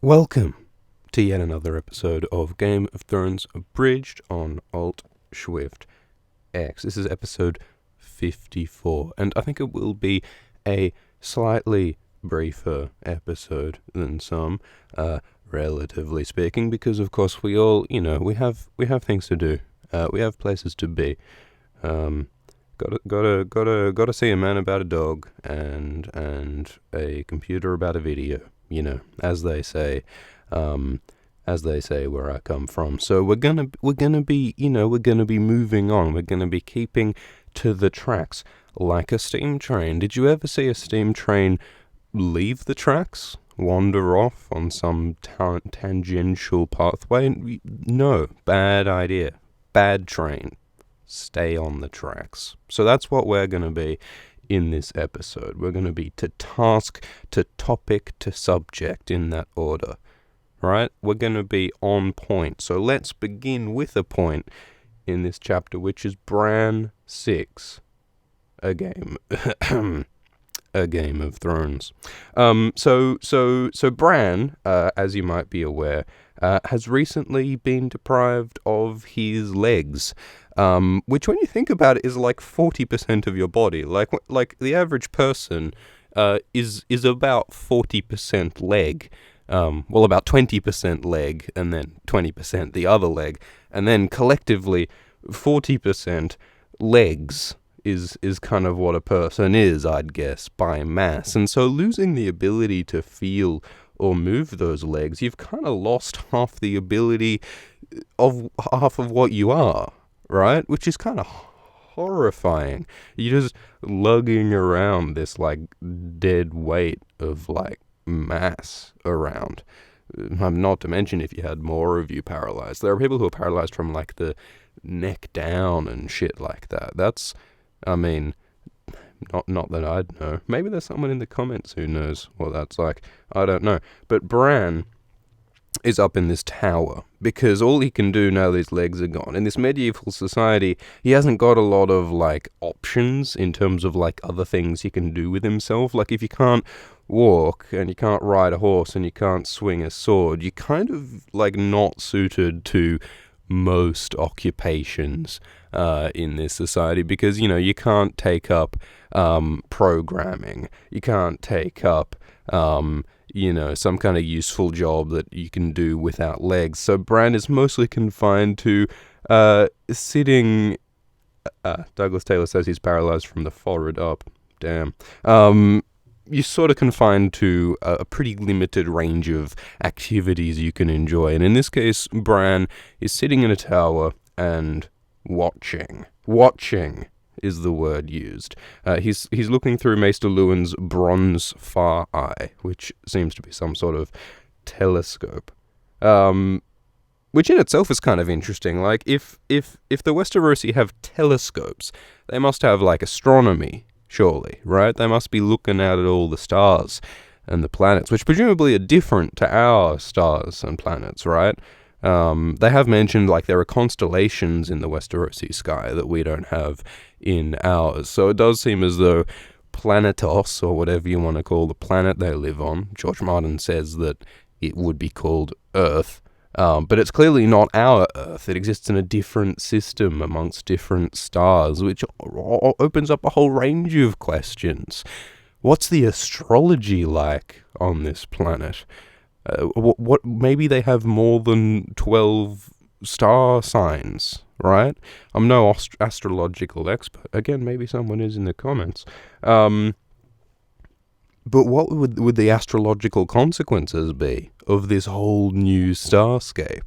Welcome to yet another episode of Game of Thrones Abridged on Alt Swift X. This is episode 54, and I think it will be a slightly briefer episode than some, relatively speaking, because of course we all, we have things to do. We have places to be. Gotta see a man about a dog and a computer about a video. As they say where I come from. So we're gonna be moving on. We're gonna be keeping to the tracks like a steam train. Did you ever see a steam train leave the tracks, wander off on some tangential pathway? No, bad idea. Bad train. Stay on the tracks. So that's what we're gonna be in this episode. We're going to be to task, to topic, to subject in that order, right? We're going to be on point. So let's begin with a point in this chapter, which is Bran 6, a game of Thrones. So Bran, as you might be aware, has recently been deprived of his legs. Which, when you think about it, is like 40% of your body. Like the average person is about 40% leg. About 20% leg, and then 20% the other leg, and then collectively 40% legs is kind of what a person is, I'd guess, by mass. And so losing the ability to feel or move those legs, you've kind of lost half the ability of half of what you are. Right? Which is kind of horrifying. You're just lugging around this, dead weight of, mass around. Not to mention if you had more of you paralyzed. There are people who are paralyzed from, the neck down and shit like that. That's, not that I'd know. Maybe there's someone in the comments who knows what that's like. I don't know. But Bran is up in this tower, because all he can do now that his legs are gone. In this medieval society, he hasn't got a lot of, options in terms of, other things he can do with himself. If you can't walk, and you can't ride a horse, and you can't swing a sword, you're kind of, not suited to most occupations in this society, because, you can't take up programming. You can't take up some kind of useful job that you can do without legs. So Bran is mostly confined to sitting. Douglas Taylor says he's paralyzed from the forehead up. Damn. You're sort of confined to a pretty limited range of activities you can enjoy. And in this case, Bran is sitting in a tower and watching. Watching is the word used. He's looking through Maester Luwin's bronze far eye, which seems to be some sort of telescope. Which in itself is kind of interesting. If the Westerosi have telescopes, they must have, astronomy, surely, right? They must be looking out at all the stars and the planets, which presumably are different to our stars and planets, right? They have mentioned, there are constellations in the Westerosi sky that we don't have in ours. So it does seem as though Planetos, or whatever you want to call the planet they live on, George Martin says that it would be called Earth, but it's clearly not our Earth. It exists in a different system amongst different stars, which opens up a whole range of questions. What's the astrology like on this planet? What maybe they have more than 12 star signs, right? I'm no astrological expert. Again, maybe someone is in the comments. But what would the astrological consequences be of this whole new starscape?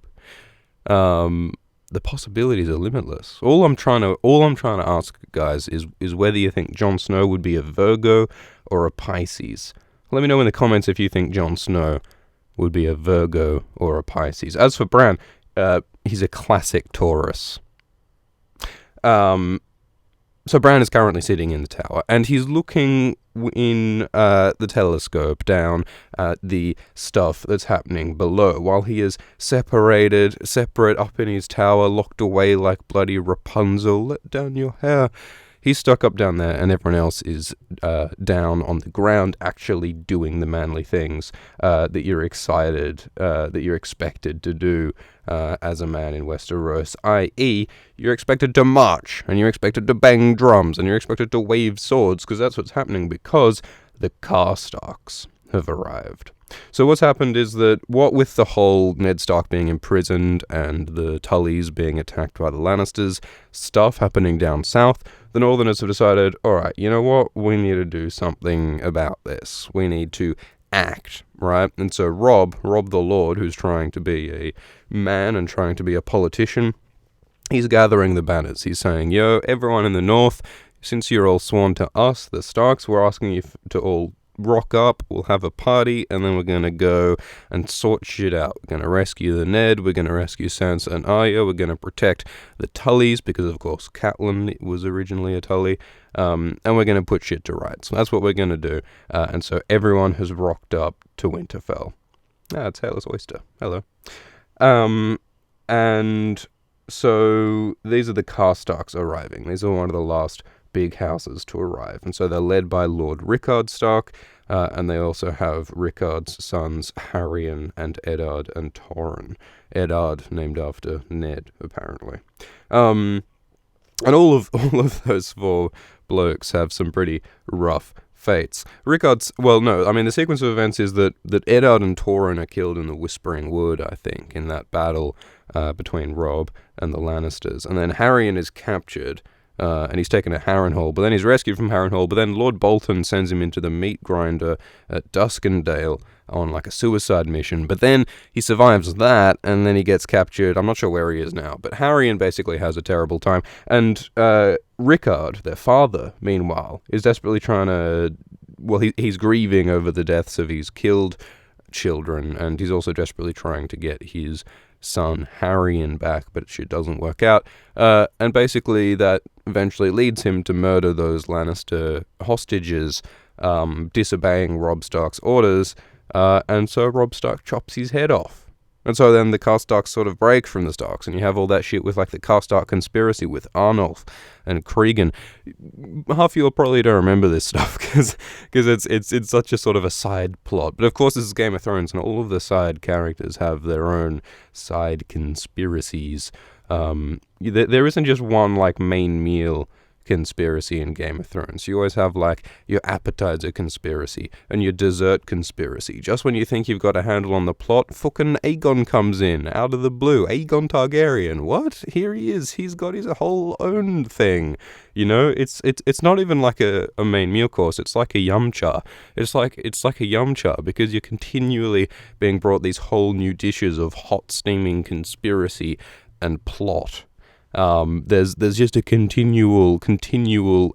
The possibilities are limitless. All I'm trying to ask, guys, is whether you think Jon Snow would be a Virgo or a Pisces. Let me know in the comments if you think Jon Snow would be a Virgo or a Pisces. As for Bran, he's a classic Taurus. So Bran is currently sitting in the tower, and he's looking in the telescope down at the stuff that's happening below, while he is separate up in his tower, locked away like bloody Rapunzel. Let down your hair. he's stuck up down there, and everyone else is down on the ground, actually doing the manly things that you're expected to do as a man in Westeros, i.e., you're expected to march, and you're expected to bang drums, and you're expected to wave swords, because that's what's happening, because the Karstarks have arrived. So what's happened is that, what with the whole Ned Stark being imprisoned and the Tullys being attacked by the Lannisters, stuff happening down south, the Northerners have decided, alright, you know what, we need to do something about this. We need to act, right? And so Rob the Lord, who's trying to be a man and trying to be a politician, he's gathering the banners. He's saying, yo, everyone in the north, since you're all sworn to us, the Starks, we're asking you to all rock up, we'll have a party, and then we're going to go and sort shit out. We're going to rescue the Ned, we're going to rescue Sansa and Arya, we're going to protect the Tullys, because of course Catelyn was originally a Tully, and we're going to put shit to rights. So that's what we're going to do, and so everyone has rocked up to Winterfell. It's Hairless Oyster. Hello. And so these are the Karstarks arriving. These are one of the last big houses to arrive, and so they're led by Lord Rickard Stark, and they also have Rickard's sons Harrion and Eddard and Torrhen. Eddard named after Ned, apparently. And all of those four blokes have some pretty rough fates. The sequence of events is that Eddard and Torrhen are killed in the Whispering Wood, I think, in that battle between Robb and the Lannisters, and then Harrion is captured, and he's taken to Harrenhal, but then he's rescued from Harrenhal, but then Lord Bolton sends him into the meat grinder at Duskendale on like a suicide mission, but then he survives that, and then he gets captured. I'm not sure where he is now, but Harrion basically has a terrible time, and Rickard, their father, meanwhile, is desperately trying to, he's grieving over the deaths of his killed children, and he's also desperately trying to get his son Harrion back, but shit doesn't work out, and basically that eventually leads him to murder those Lannister hostages, disobeying Robb Stark's orders, and so Robb Stark chops his head off. And so then the Karstarks sort of break from the Starks, and you have all that shit with like the Karstark conspiracy with Arnulf and Cregan. Half of you probably don't remember this stuff because it's such a sort of a side plot. But of course this is Game of Thrones, and all of the side characters have their own side conspiracies. There isn't just one like main meal conspiracy in Game of Thrones. You always have like your appetizer conspiracy and your dessert conspiracy. Just when you think you've got a handle on the plot, fucking Aegon comes in out of the blue. Aegon Targaryen. What? Here he is. He's got his whole own thing. You know, it's not even like a main meal course. It's like a yum cha. It's like a yum cha because you're continually being brought these whole new dishes of hot steaming conspiracy and plot. There's just a continual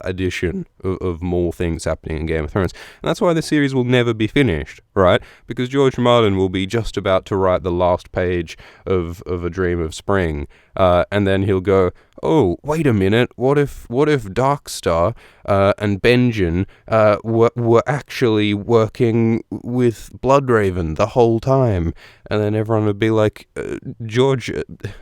addition of more things happening in Game of Thrones. And that's why the series will never be finished, right? Because George Martin will be just about to write the last page of A Dream of Spring, and then he'll go, oh, wait a minute, what if Darkstar and Benjen were actually working with Bloodraven the whole time? And then everyone would be like, George,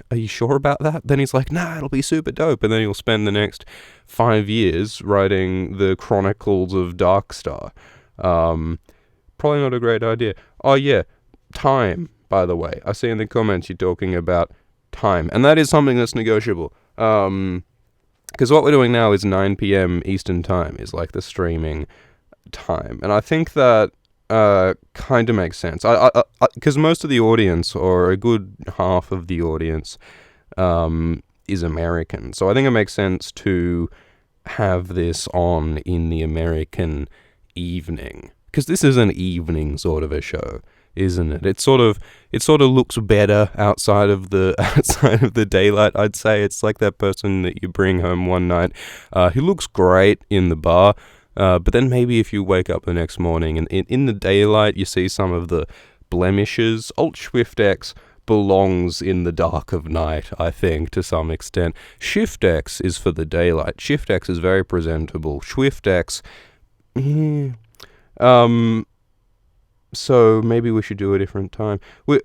are you sure about that? Then he's like, nah, it'll be super dope. And then he'll spend the next 5 years writing the Chronicles of Darkstar. Probably not a great idea. Oh yeah, time, by the way. I see in the comments you're talking about time. And that is something that's negotiable. Because what we're doing now is 9 p.m. Eastern Time is like the streaming time. And I think that kind of makes sense. Because most of the audience, or a good half of the audience, is American. So I think it makes sense to have this on in the American evening. Because this is an evening sort of a show, isn't it? It sort of looks better outside of the daylight, I'd say. It's like that person that you bring home one night who looks great in the bar, but then maybe if you wake up the next morning and in the daylight you see some of the blemishes. Alt Shift X belongs in the dark of night, I think, to some extent. Shift X is for the daylight. Shift X is very presentable. Swift X, so maybe we should do a different time. We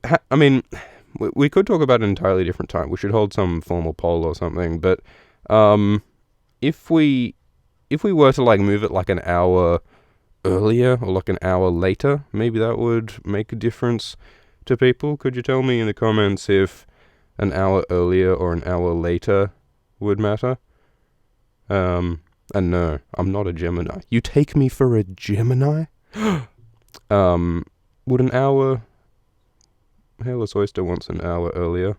could talk about an entirely different time. We should hold some formal poll or something. But if we if we were to like move it like an hour earlier or like an hour later, maybe that would make a difference to people. Could you tell me in the comments if an hour earlier or an hour later would matter? And no, I'm not a Gemini. You take me for a Gemini? Would an hour... Hairless Oyster wants an hour earlier.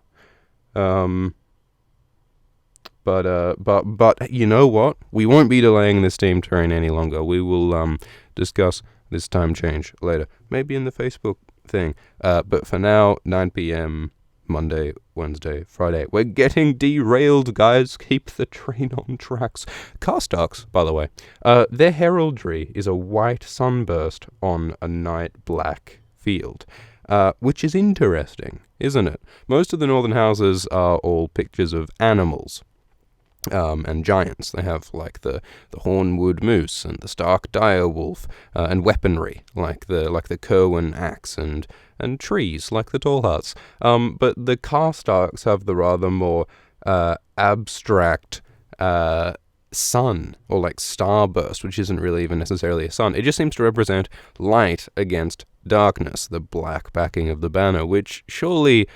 But you know what? We won't be delaying this team terrain any longer. We will discuss this time change later. Maybe in the Facebook thing. But for now, 9 p.m. Monday, Wednesday, Friday. We're getting derailed, guys. Keep the train on tracks. Carstarks, by the way. Their heraldry is a white sunburst on a night black field. Which is interesting, isn't it? Most of the northern houses are all pictures of animals. And giants. They have like the hornwood moose and the stark dire wolf, and weaponry like the Kerwin axe and trees like the tall huts. But the Carstarks have the rather more abstract sun or like starburst, which isn't really even necessarily a sun. It just seems to represent light against darkness, the black backing of the banner, which surely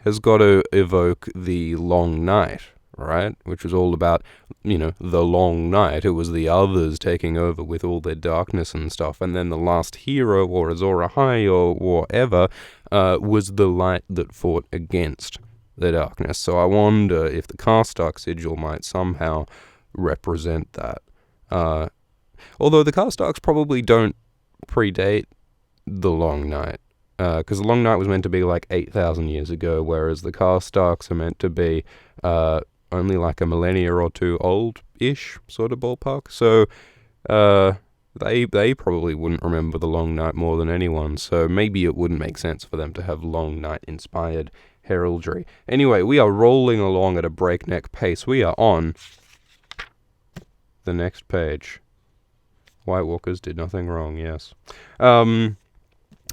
has got to evoke the long night. Right, which was all about, the long night. It was the others taking over with all their darkness and stuff, and then the last hero, or Azor Ahai, or whatever, was the light that fought against the darkness. So I wonder if the Carstark sigil might somehow represent that. Although the Carstarks probably don't predate the long night, because the long night was meant to be like 8,000 years ago, whereas the Carstarks are meant to be only like a millennia or two old-ish sort of ballpark. So they probably wouldn't remember the long night more than anyone. So maybe it wouldn't make sense for them to have long night-inspired heraldry. Anyway, we are rolling along at a breakneck pace. We are on the next page. White Walkers did nothing wrong. Yes.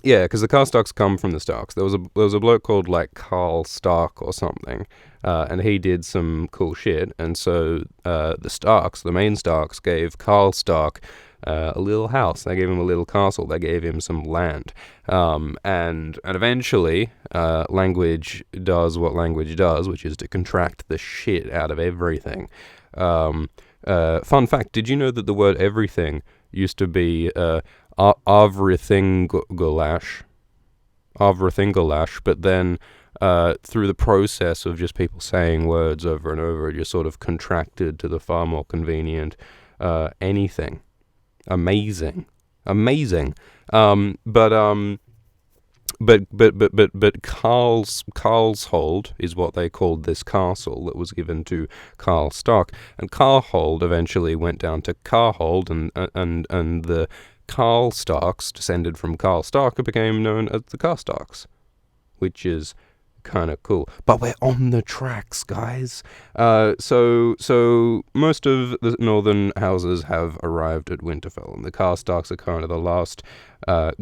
Yeah, because the Carstarks come from the Starks. There was a bloke called like Carl Stark or something, and he did some cool shit. And so the Starks, the main Starks, gave Carl Stark a little house. They gave him a little castle. They gave him some land. And eventually, language does what language does, which is to contract the shit out of everything. Fun fact: did you know that the word everything used to be Avrithingalash, but then through the process of just people saying words over and over, it just sort of contracted to the far more convenient anything. Amazing. But Karlshold is what they called this castle that was given to Carl Stark, and Karlhold eventually went down to Karhold, and the Carl Starks, descended from Carl Stark, became known as the Carstarks, which is kind of cool. But we're on the tracks, guys. So most of the northern houses have arrived at Winterfell, and the Carstarks are kind of the last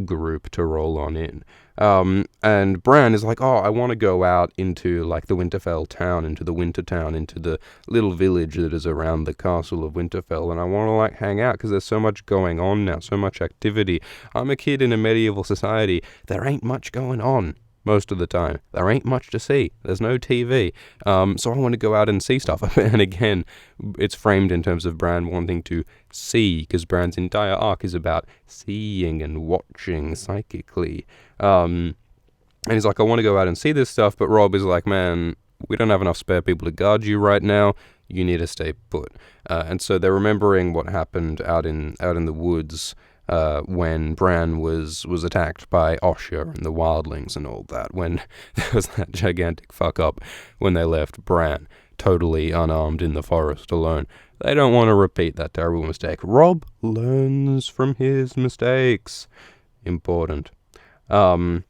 group to roll on in. And Bran is like, I want to go out into like the Winterfell town, into the Winter Town, into the little village that is around the castle of Winterfell, and I want to like hang out because there's so much going on now, so much activity. I'm a kid in a medieval society. There ain't much going on most of the time. There ain't much to see. There's no TV. So I want to go out and see stuff. And again, it's framed in terms of Bran wanting to see, because Bran's entire arc is about seeing and watching psychically. And he's like, I want to go out and see this stuff, but Robb is like, man, we don't have enough spare people to guard you right now. You need to stay put. And so they're remembering what happened out in the woods when Bran was attacked by Osha and the wildlings and all that, when there was that gigantic fuck up when they left Bran totally unarmed in the forest alone. They don't want to repeat that terrible mistake. Robb learns from his mistakes. Important. And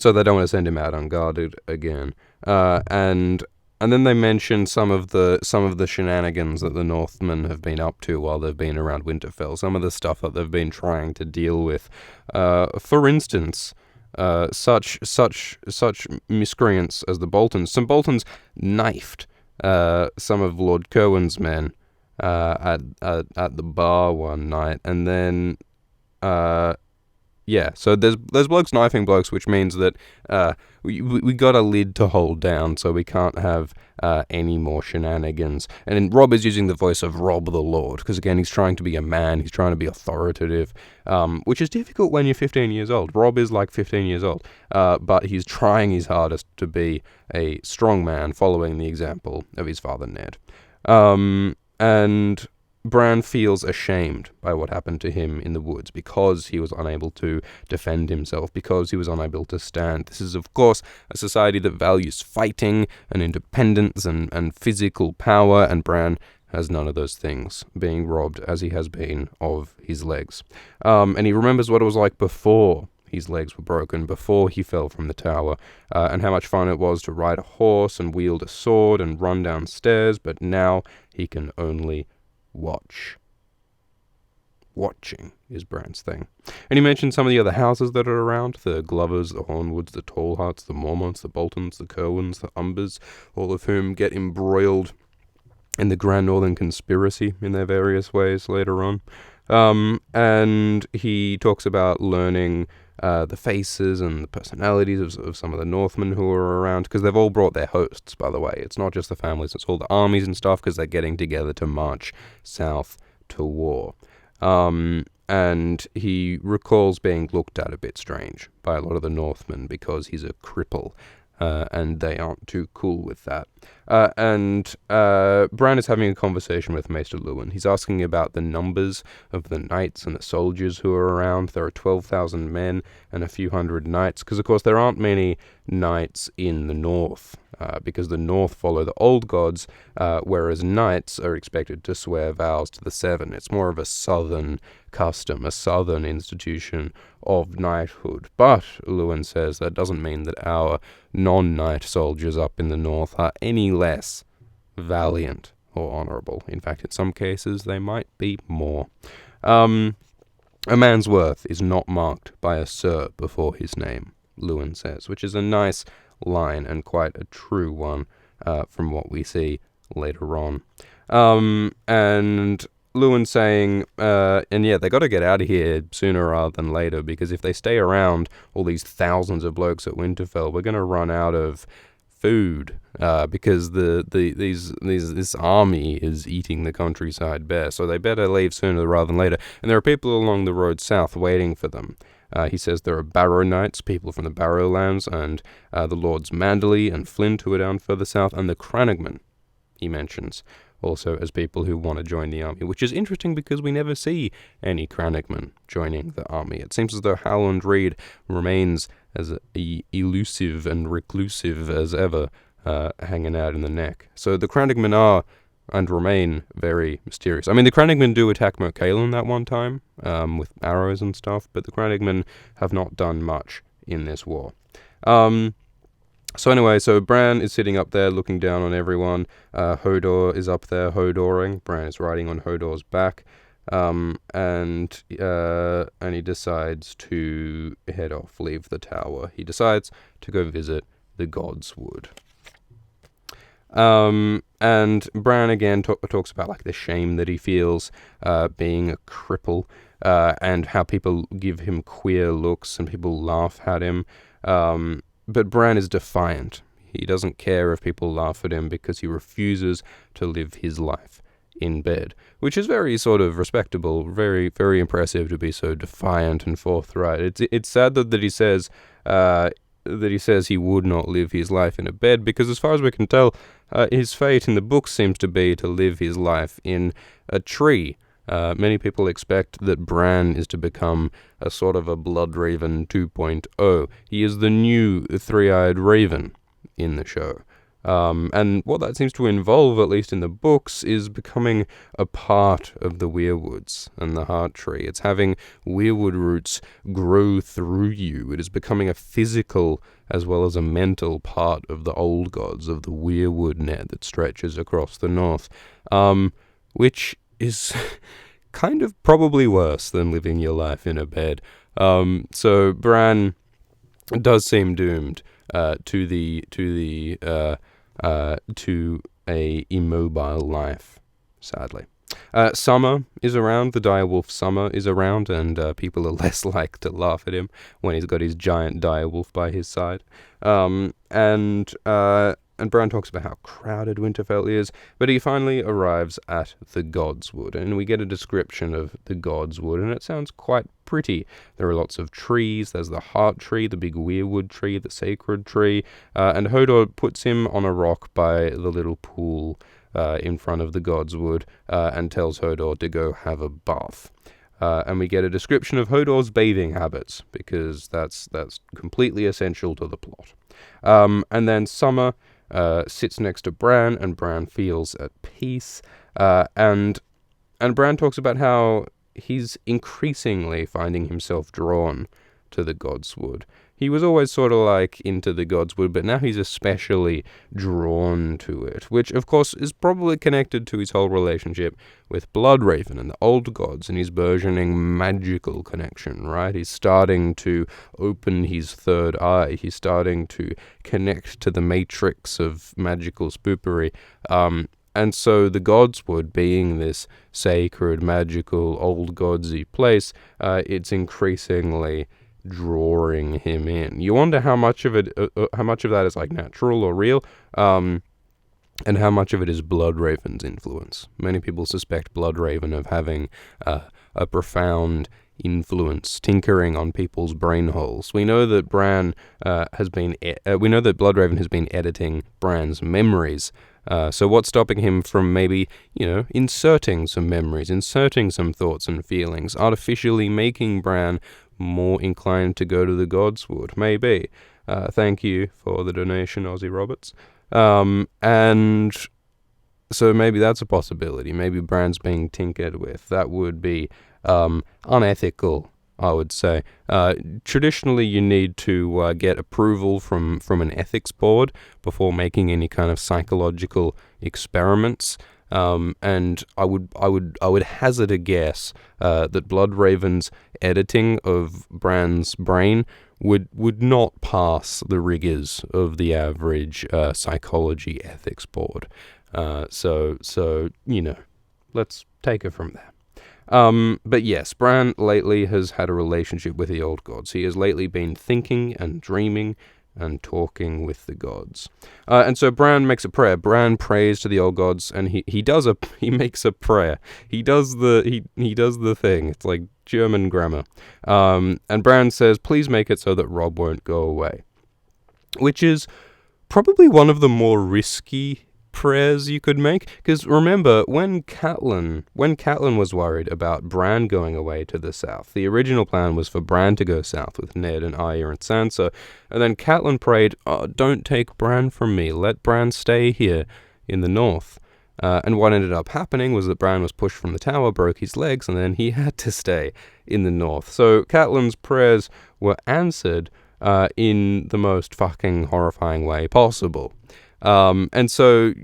so they don't want to send him out unguarded again. And then they mention some of the shenanigans that the Northmen have been up to while they've been around Winterfell. Some of the stuff that they've been trying to deal with. For instance, such miscreants as the Boltons. Some Boltons knifed some of Lord Kerwin's men at the bar one night, and then yeah, so there's blokes knifing blokes, which means that we got a lid to hold down, so we can't have any more shenanigans. And then Rob is using the voice of Rob the Lord, because again, he's trying to be a man, he's trying to be authoritative, which is difficult when you're 15 years old. Rob is like 15 years old, but he's trying his hardest to be a strong man, following the example of his father Ned. And Bran feels ashamed by what happened to him in the woods because he was unable to defend himself, because he was unable to stand. This is, of course, a society that values fighting and independence and physical power, and Bran has none of those things, being robbed, as he has been, of his legs. And he remembers what it was like before his legs were broken, before he fell from the tower, and how much fun it was to ride a horse and wield a sword and run downstairs, but now he can only watch. Watching is Bran's thing. And he mentioned some of the other houses that are around, the Glovers, the Hornwoods, the Tallharts, the Mormonts, the Boltons, the Kerwins, the Umbers, all of whom get embroiled in the Grand Northern Conspiracy in their various ways later on. And he talks about learning the faces and the personalities of some of the Northmen who are around, because they've all brought their hosts, by the way. It's not just the families, it's all the armies and stuff, because they're getting together to march south to war. And he recalls being looked at a bit strange by a lot of the Northmen because he's a cripple, and they aren't too cool with that. And Bran is having a conversation with Maester Luwin. He's asking about the numbers of the knights and the soldiers who are around. There are 12,000 men and a few hundred knights, because of course there aren't many knights in the north, because the north follow the old gods, whereas knights are expected to swear vows to the seven. It's more of a southern custom, a southern institution of knighthood. But, Luwin says, that doesn't mean that our non-knight soldiers up in the north are any less valiant or honourable. In fact, in some cases, they might be more. A man's worth is not marked by a Sir before his name, Luwin says, which is a nice line and quite a true one from what we see later on. And Luwin saying, and yeah, they got to get out of here sooner rather than later, because if they stay around, all these thousands of blokes at Winterfell, we're going to run out of food, because this army is eating the countryside bare, so they better leave sooner rather than later. And there are people along the road south waiting for them. He says there are Barrow Knights, people from the Barrowlands, and the Lords Manderley and Flint, who are down further south, and the Crannogmen, he mentions, also as people who want to join the army, which is interesting because we never see any Crannogmen joining the army. It seems as though Howland Reed remains as elusive and reclusive as ever, hanging out in the neck. So the Crannogmen are and remain very mysterious. I mean, the Crannogmen do attack Mercaelin that one time, with arrows and stuff, but the Crannogmen have not done much in this war. So anyway, so Bran is sitting up there looking down on everyone. Hodor is up there Hodoring. Bran is riding on Hodor's back. And he decides to head off, leave the tower. He decides to go visit the God's Wood. And Bran again talks about like the shame that he feels being a cripple, and how people give him queer looks and people laugh at him. But Bran is defiant. He doesn't care if people laugh at him because he refuses to live his life in bed, which is very sort of respectable, very, very impressive to be so defiant and forthright. It's sad that he says he would not live his life in a bed, because as far as we can tell, his fate in the book seems to be to live his life in a tree. Many people expect that Bran is to become a sort of a Blood Raven 2.0. He is the new three-eyed raven in the show. And what that seems to involve, at least in the books, is becoming a part of the weirwoods and the heart tree. It's having weirwood roots grow through you. It is becoming a physical as well as a mental part of the old gods, of the weirwood net that stretches across the north, which is kind of probably worse than living your life in a bed. So Bran does seem doomed to a immobile life, sadly. Summer is around, the direwolf Summer is around, and people are less like to laugh at him when he's got his giant direwolf by his side. And Bran talks about how crowded Winterfell is, but he finally arrives at the Godswood, and we get a description of the Godswood, and it sounds quite pretty. There are lots of trees. There's the heart tree, the big weirwood tree, the sacred tree, and Hodor puts him on a rock by the little pool in front of the Godswood, and tells Hodor to go have a bath. And we get a description of Hodor's bathing habits, because that's completely essential to the plot. And then Summer sits next to Bran, and Bran feels at peace. And Bran talks about how he's increasingly finding himself drawn to the Godswood. He was always sort of like into the Godswood, but now he's especially drawn to it, which of course is probably connected to his whole relationship with Bloodraven and the old gods and his burgeoning magical connection, right? He's starting to open his third eye. He's starting to connect to the matrix of magical spoopery. And so the Godswood, being this sacred, magical, old godsy place, it's increasingly drawing him in. You wonder how much of that is like natural or real, and how much of it is Bloodraven's influence. Many people suspect Bloodraven of having a profound influence, tinkering on people's brain holes. We know that Bloodraven has been editing Bran's memories. So what's stopping him from maybe, inserting some memories, inserting some thoughts and feelings, artificially making Bran more inclined to go to the Godswood? Maybe. Thank you for the donation, Aussie Roberts. And so maybe that's a possibility. Maybe Bran's being tinkered with. That would be unethical, I would say. Traditionally, you need to get approval from an ethics board before making any kind of psychological experiments. And I would hazard a guess that Bloodraven's editing of Bran's brain would not pass the rigors of the average psychology ethics board. So let's take it from there. But yes, Bran lately has had a relationship with the old gods. He has lately been thinking and dreaming and talking with the gods. And so Bran makes a prayer. Bran prays to the old gods, and he makes a prayer. He does the thing. It's like German grammar. And Bran says, "Please make it so that Robb won't go away," which is probably one of the more risky prayers you could make, because remember, when Catelyn was worried about Bran going away to the south, the original plan was for Bran to go south with Ned and Arya and Sansa, and then Catelyn prayed, "Don't take Bran from me, let Bran stay here in the north." And what ended up happening was that Bran was pushed from the tower, broke his legs, and then he had to stay in the north. So Catelyn's prayers were answered in the most fucking horrifying way possible. And so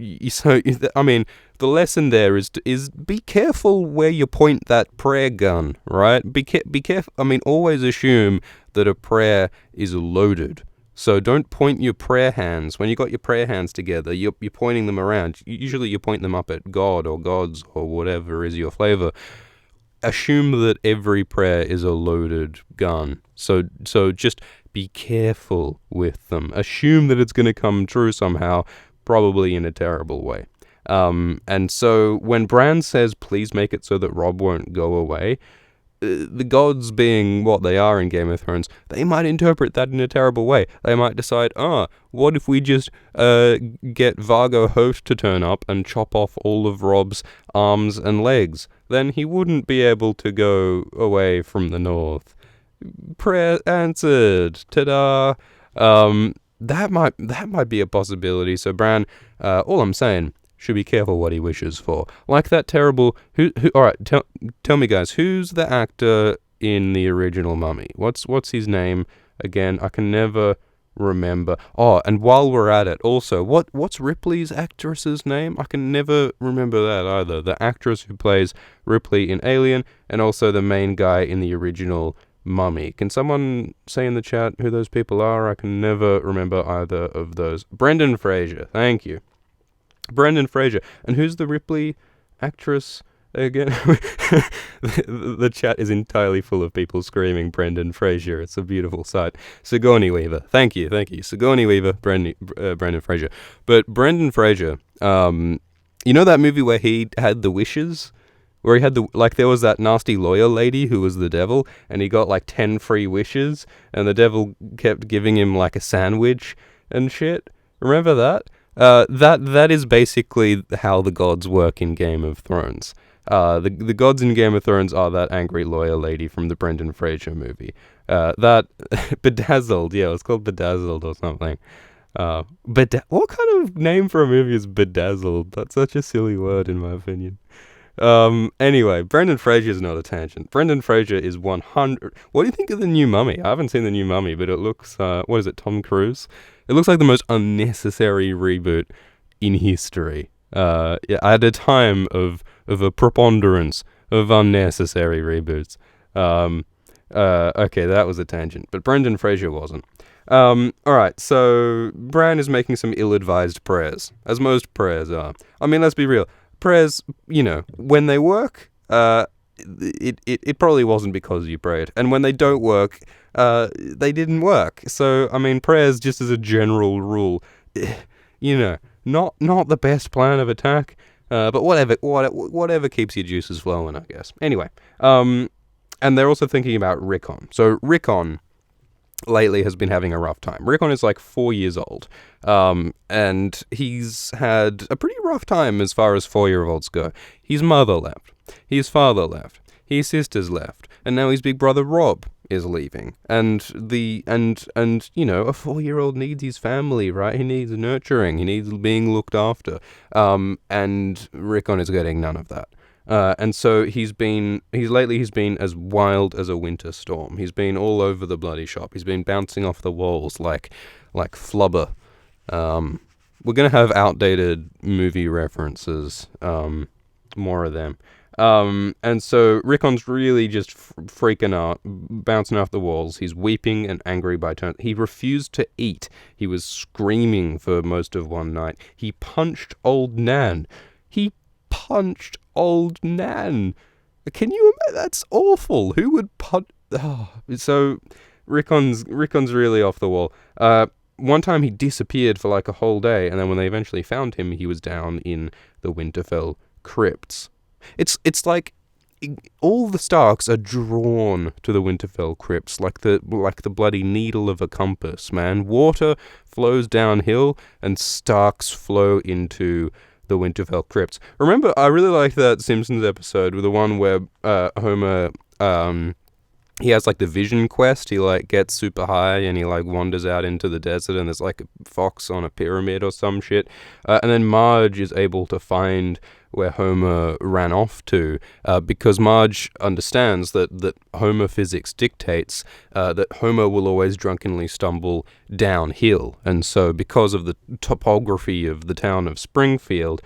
I mean, the lesson there is be careful where you point that prayer gun, right? Be careful. I mean, always assume that a prayer is loaded. So don't point your prayer hands. When you got your prayer hands together, you're pointing them around. Usually you point them up at God or gods or whatever is your flavor. Assume that every prayer is a loaded gun. So just be careful with them. Assume that it's going to come true somehow, probably in a terrible way. And so when Bran says, "Please make it so that Robb won't go away," the gods, being what they are in Game of Thrones, they might interpret that in a terrible way. They might decide, what if we just get Vargo Host to turn up and chop off all of Robb's arms and legs? Then he wouldn't be able to go away from the north. Prayer answered. Ta-da! That might be a possibility. So Bran, all I'm saying, should be careful what he wishes for. Like that terrible. All right, tell me, guys, who's the actor in the original Mummy? What's his name again? I can never remember. Oh, and while we're at it, also, what's Ripley's actress's name? I can never remember that either. The actress who plays Ripley in Alien, and also the main guy in the original Mummy. Can someone say in the chat who those people are? I can never remember either of those. Brendan Fraser. Thank you. Brendan Fraser. And who's the Ripley actress Again, the chat is entirely full of people screaming Brendan Fraser. It's a beautiful sight. Sigourney Weaver. Thank you. Sigourney Weaver, Brendan Fraser. But Brendan Fraser, you know that movie where he had the wishes? Where he had there was that nasty lawyer lady who was the devil, and he got like 10 free wishes, and the devil kept giving him like a sandwich and shit. Remember that? That is basically how the gods work in Game of Thrones. The gods in Game of Thrones are that angry lawyer lady from the Brendan Fraser movie. That Bedazzled, yeah, it's called Bedazzled or something. What kind of name for a movie is Bedazzled? That's such a silly word in my opinion. Anyway, Brendan Fraser is not a tangent. Brendan Fraser is 100. What do you think of the new Mummy? I haven't seen the new Mummy, but it looks, what is it, Tom Cruise? It looks like the most unnecessary reboot in history. Yeah, at a time of a preponderance of unnecessary reboots. Okay, that was a tangent, but Brendan Fraser wasn't. Alright, so Bran is making some ill-advised prayers, as most prayers are. I mean, let's be real. Prayers, when they work, it probably wasn't because you prayed. And when they don't work, they didn't work. So, I mean, prayers, just as a general rule, not the best plan of attack, but whatever keeps your juices flowing, I guess. Anyway, and they're also thinking about Rickon. So Rickon lately has been having a rough time. Rickon is like 4 years old, and he's had a pretty rough time as far as 4-year-olds go. His mother left, his father left, his sisters left, and now his big brother Rob is leaving. And a 4-year-old needs his family, right? He needs nurturing, he needs being looked after, and Rickon is getting none of that. And so he's been as wild as a winter storm. He's been all over the bloody shop. He's been bouncing off the walls like flubber. We're gonna have outdated movie references, more of them. And so Rickon's really just freaking out, bouncing off the walls. He's weeping and angry by turns. He refused to eat. He was screaming for most of one night. He punched old Nan. Can you imagine? That's awful. Who would punch? Oh. So Rickon's really off the wall. One time he disappeared for like a whole day, and then when they eventually found him, he was down in the Winterfell crypts. It's like all the Starks are drawn to the Winterfell crypts like the bloody needle of a compass, man. Water flows downhill, and Starks flow into the Winterfell crypts. Remember, I really like that Simpsons episode with the one where Homer, he has like the vision quest. He like gets super high and he like wanders out into the desert, and there's like a fox on a pyramid or some shit. And then Marge is able to find where Homer ran off to, because Marge understands that Homer physics dictates that Homer will always drunkenly stumble downhill. And so because of the topography of the town of Springfield,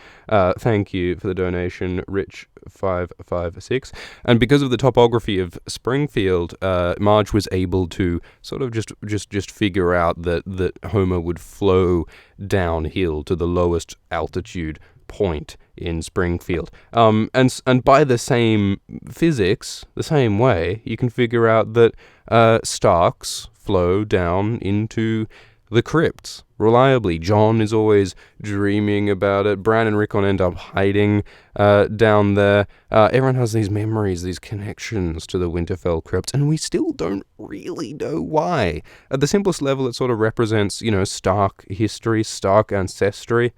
thank you for the donation, Rich556, and because of the topography of Springfield, Marge was able to sort of just figure out that Homer would flow downhill to the lowest altitude point in Springfield. And by the same physics, the same way, you can figure out that Starks flow down into the crypts reliably. Jon is always dreaming about it. Bran and Rickon end up hiding down there. Everyone has these memories, these connections to the Winterfell crypts, and we still don't really know why. At the simplest level, it sort of represents, Stark history, Stark ancestry.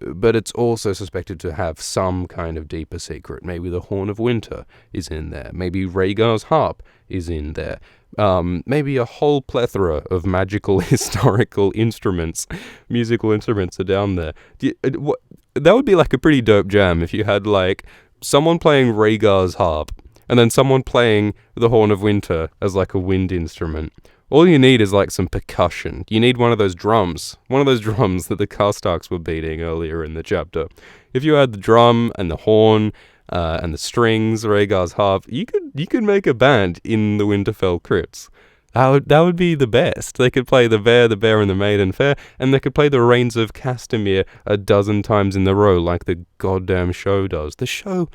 But it's also suspected to have some kind of deeper secret. Maybe the Horn of Winter is in there. Maybe Rhaegar's harp is in there. Maybe a whole plethora of magical historical instruments, musical instruments are down there. That would be like a pretty dope jam if you had like someone playing Rhaegar's harp and then someone playing the Horn of Winter as like a wind instrument. All you need is like some percussion. You need one of those drums that the Karstarks were beating earlier in the chapter. If you had the drum and the horn and the strings, Rhaegar's harp, you could make a band in the Winterfell crypts. That would be the best. They could play the Bear and the Maiden Fair, and they could play the Rains of Castamere a dozen times in a row, like the goddamn show does. The show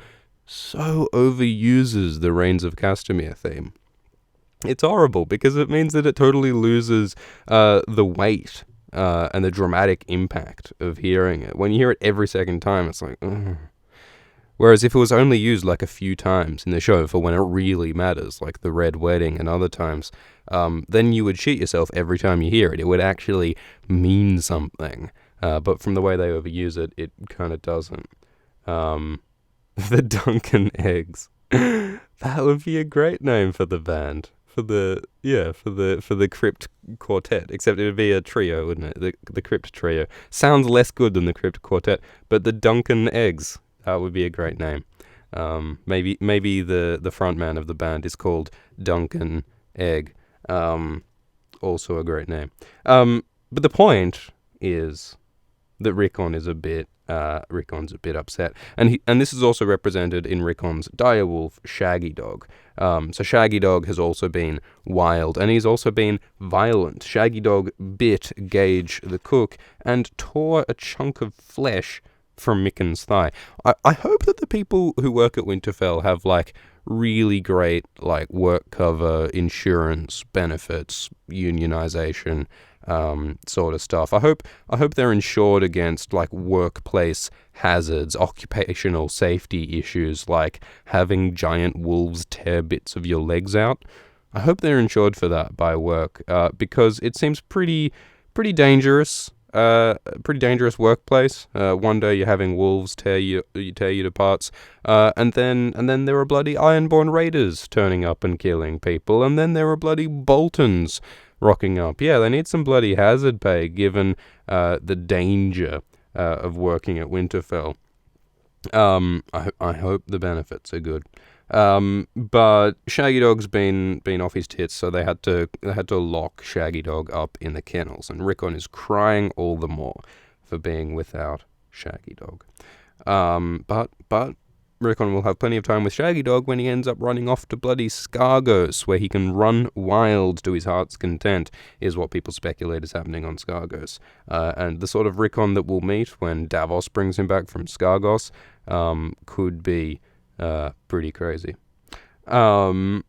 so overuses the Rains of Castamere theme. It's horrible because it means that it totally loses the weight and the dramatic impact of hearing it. When you hear it every second time, it's like, ugh. Whereas if it was only used like a few times in the show for when it really matters, like the Red Wedding and other times, then you would shit yourself every time you hear it. It would actually mean something. But from the way they overuse it, it kind of doesn't. The Duncan Eggs. That would be a great name for the band. For the Crypt Quartet. Except it would be a trio, wouldn't it? The Crypt Trio. Sounds less good than the Crypt Quartet, but the Duncan Eggs. That would be a great name. Maybe the front man of the band is called Duncan Egg. Also a great name. But the point is that Rickon's a bit upset, and this is also represented in Rickon's direwolf Shaggy Dog. So Shaggy Dog has also been wild, and he's also been violent. Shaggy Dog bit Gage the cook and tore a chunk of flesh from Micken's thigh. I hope that the people who work at Winterfell have like really great like work cover, insurance, benefits, unionization, sort of stuff. I hope they're insured against like workplace hazards, occupational safety issues like having giant wolves tear bits of your legs out. I hope they're insured for that by work, because it seems pretty dangerous. Pretty dangerous workplace. One day you're having wolves tear you to parts, and then there are bloody Ironborn raiders turning up and killing people, and then there are bloody Boltons rocking up. Yeah, they need some bloody hazard pay given the danger of working at Winterfell. I hope the benefits are good. But Shaggy Dog's been off his tits, so they had to lock Shaggy Dog up in the kennels, and Rickon is crying all the more for being without Shaggy Dog. But Rickon will have plenty of time with Shaggy Dog when he ends up running off to bloody Scargos, where he can run wild to his heart's content, is what people speculate is happening on Scargos. And the sort of Rickon that we'll meet when Davos brings him back from Scargos could be pretty crazy. And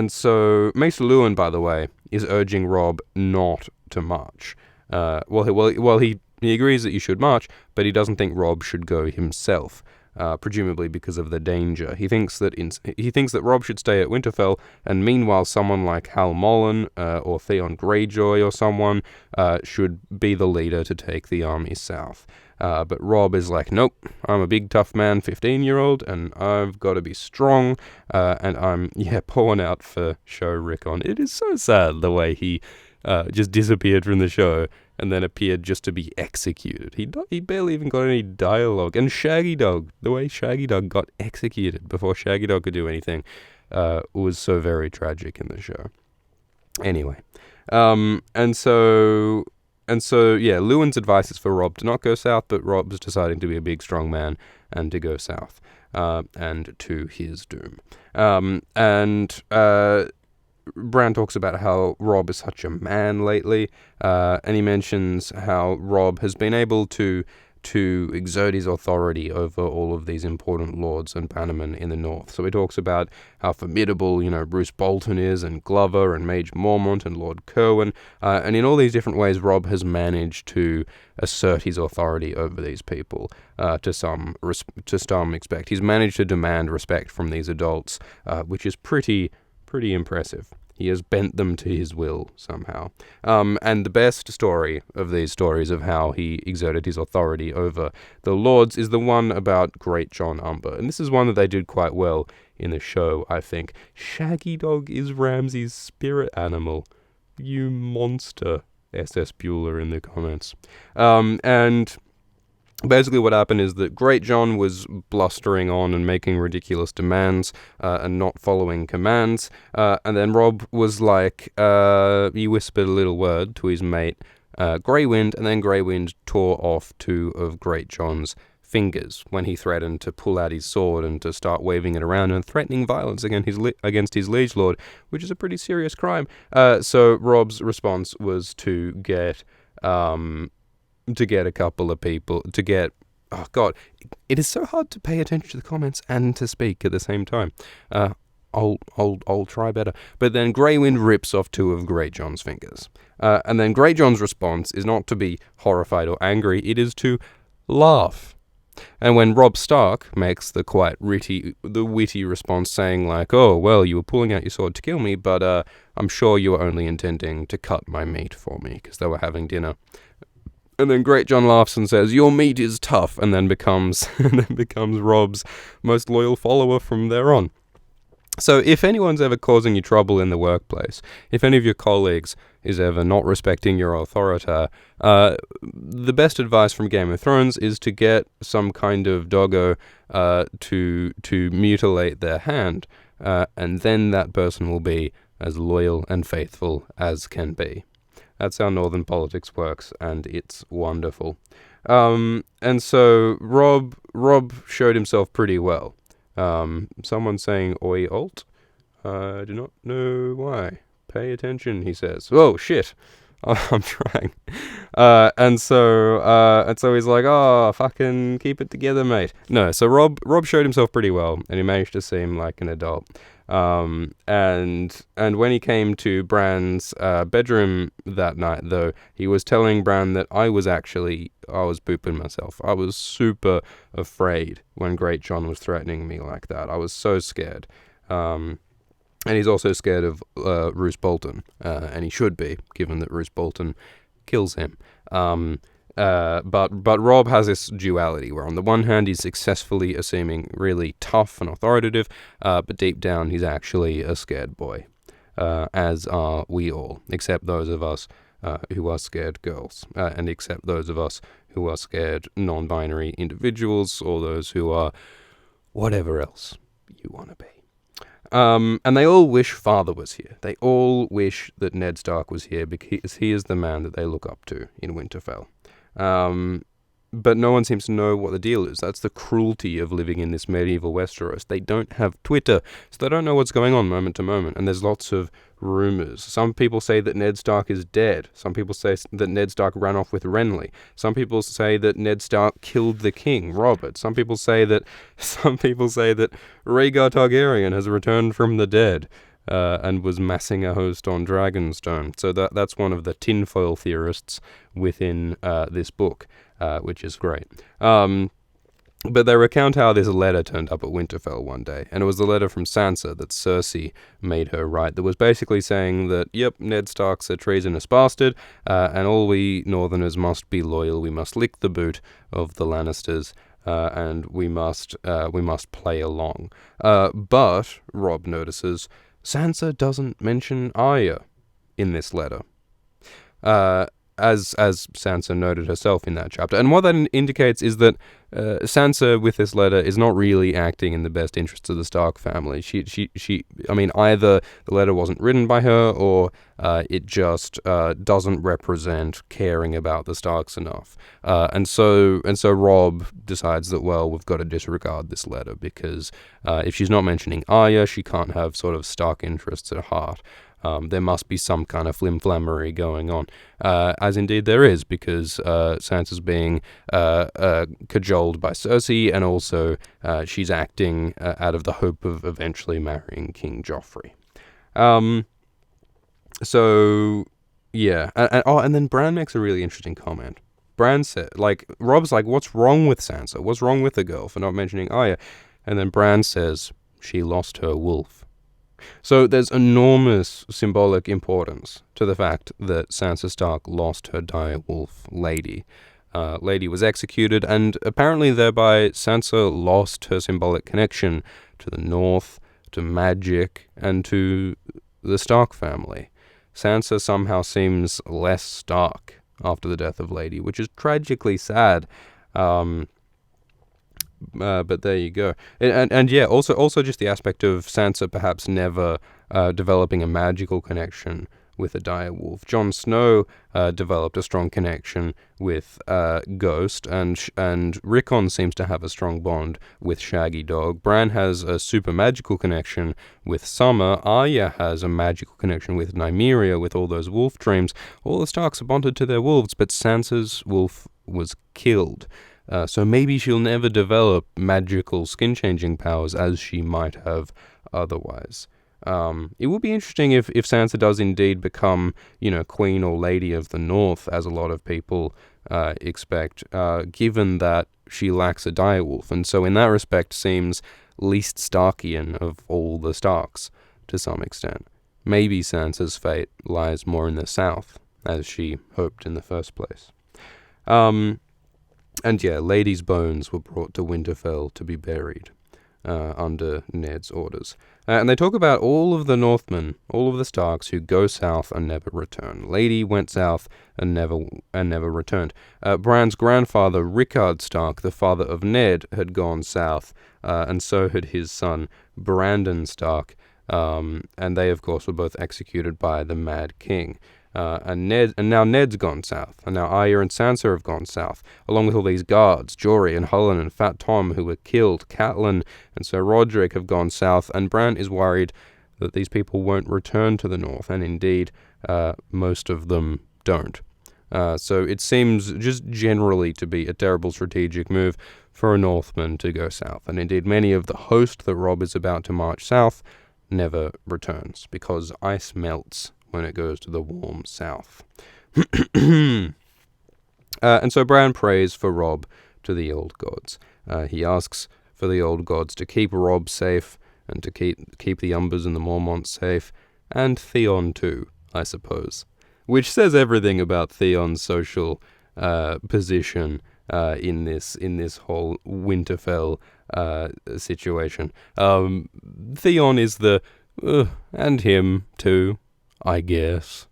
so Maester Luwin, by the way, is urging Robb not to march. He agrees that you should march, but he doesn't think Robb should go himself. Presumably because of the danger. He thinks that Robb should stay at Winterfell, and meanwhile someone like Hal Mullen or Theon Greyjoy or someone should be the leader to take the army south. But Robb is like, nope, I'm a big tough man, 15-year-old, and I've got to be strong, and I'm pulling out for show Rickon. It is so sad the way he just disappeared from the show and then appeared just to be executed. He barely even got any dialogue. And Shaggy Dog, the way Shaggy Dog got executed before Shaggy Dog could do anything, was so very tragic in the show. Anyway, and so Luwin's advice is for Robb to not go south, but Robb's deciding to be a big strong man and to go south, and to his doom. Bran talks about how Robb is such a man lately, and he mentions how Robb has been able to exert his authority over all of these important lords and bannermen in the north. So he talks about how formidable, Bruce Bolton is, and Glover, and Mage Mormont, and Lord Kerwin, and in all these different ways, Robb has managed to assert his authority over these people to some respect. He's managed to demand respect from these adults, which is pretty impressive. He has bent them to his will somehow. And the best story of these stories of how he exerted his authority over the lords is the one about Great John Umber. And this is one that they did quite well in the show, I think. Shaggy Dog is Ramsay's spirit animal. You monster, SS Bueller in the comments. And basically what happened is that Great John was blustering on and making ridiculous demands and not following commands. And then Robb was like, he whispered a little word to his mate, Grey Wind, and then Grey Wind tore off two of Great John's fingers when he threatened to pull out his sword and to start waving it around and threatening violence against his liege lord, which is a pretty serious crime. So Rob's response was to get a couple of people to get. Oh God, it is so hard to pay attention to the comments and to speak at the same time. I'll try better. But then Greywind rips off 2 of Greyjohn's fingers. And then Greyjohn's response is not to be horrified or angry, it is to laugh. And when Robb Stark makes the witty response saying like, oh, well, you were pulling out your sword to kill me, but I'm sure you were only intending to cut my meat for me, because they were having dinner. And then Greatjon laughs and says, your meat is tough, and then becomes Robb's most loyal follower from there on. So if anyone's ever causing you trouble in the workplace, if any of your colleagues is ever not respecting your authority, the best advice from Game of Thrones is to get some kind of doggo to mutilate their hand, and then that person will be as loyal and faithful as can be. That's how Northern politics works, and it's wonderful. And so Robb showed himself pretty well. Someone saying "Oi, alt." I do not know why. Pay attention, he says. Oh shit! I'm trying. And so he's like, "Oh, fucking keep it together, mate." No, so Robb showed himself pretty well, and he managed to seem like an adult. And when he came to Bran's bedroom that night, though, he was telling Bran that I was pooping myself. I was super afraid when Greatjon was threatening me like that. I was so scared. And he's also scared of Roose Bolton, and he should be, given that Roose Bolton kills him. But Robb has this duality where on the one hand he's successfully seeming really tough and authoritative, but deep down he's actually a scared boy, as are we all, except those of us who are scared girls, and except those of us who are scared non-binary individuals, or those who are whatever else you want to be. And they all wish Father was here. They all wish that Ned Stark was here, because he is the man that they look up to in Winterfell. But no one seems to know what the deal is. That's the cruelty of living in this medieval Westeros. They don't have Twitter, so they don't know what's going on moment to moment, and there's lots of rumours. Some people say that Ned Stark is dead. Some people say that Ned Stark ran off with Renly. Some people say that Ned Stark killed the king, Robert. Some people say that Rhaegar Targaryen has returned from the dead. And was massing a host on Dragonstone. So that's one of the tinfoil theorists within this book, which is great. But they recount how this letter turned up at Winterfell one day, and it was the letter from Sansa that Cersei made her write that was basically saying that, yep, Ned Stark's a treasonous bastard, and all we Northerners must be loyal. We must lick the boot of the Lannisters, and we must play along. But Robb notices Sansa doesn't mention Arya in this letter, as Sansa noted herself in that chapter. And what that indicates is that Sansa, with this letter, is not really acting in the best interests of the Stark family. I mean, either the letter wasn't written by her, or it just doesn't represent caring about the Starks enough. And so Robb decides that, well, we've got to disregard this letter, because if she's not mentioning Arya, she can't have sort of Stark interests at heart. There must be some kind of flimflammery going on, as indeed there is, because Sansa's being cajoled by Cersei, and also she's acting out of the hope of eventually marrying King Joffrey. So, yeah. And then Bran makes a really interesting comment. Bran said, Robb's like, what's wrong with Sansa? What's wrong with the girl for not mentioning Arya? And then Bran says, she lost her wolf. So there's enormous symbolic importance to the fact that Sansa Stark lost her dire wolf, Lady. Lady was executed, and apparently thereby Sansa lost her symbolic connection to the North, to magic, and to the Stark family. Sansa somehow seems less Stark after the death of Lady, which is tragically sad. But there you go. And yeah, also just the aspect of Sansa perhaps never developing a magical connection with a dire wolf. Jon Snow developed a strong connection with Ghost, and Rickon seems to have a strong bond with Shaggy Dog. Bran has a super magical connection with Summer. Arya has a magical connection with Nymeria, with all those wolf dreams. All the Starks are bonded to their wolves, but Sansa's wolf was killed. So maybe she'll never develop magical skin-changing powers as she might have otherwise. It would be interesting if Sansa does indeed become, Queen or Lady of the North, as a lot of people expect, given that she lacks a direwolf, and so in that respect seems least Starkian of all the Starks, to some extent. Maybe Sansa's fate lies more in the south, as she hoped in the first place. And yeah, Lady's bones were brought to Winterfell to be buried under Ned's orders. And they talk about all of the Northmen, all of the Starks who go south and never return. Lady went south and never returned. Bran's grandfather, Rickard Stark, the father of Ned, had gone south, and so had his son, Brandon Stark. And they, of course, were both executed by the Mad King. And now Ned's gone south, and now Arya and Sansa have gone south, along with all these guards. Jory and Hullen and Fat Tom, who were killed. Catelyn and Sir Roderick have gone south, and Bran is worried that these people won't return to the north, and indeed, most of them don't. So it seems just generally to be a terrible strategic move for a Northman to go south, and indeed many of the host that Robb is about to march south never returns, because ice melts when it goes to the warm south. And so Bran prays for Robb to the old gods. He asks for the old gods to keep Robb safe, and to keep the Umbers and the Mormonts safe, and Theon too, I suppose. Which says everything about Theon's social position in this whole Winterfell situation. Theon is the and him too, I guess.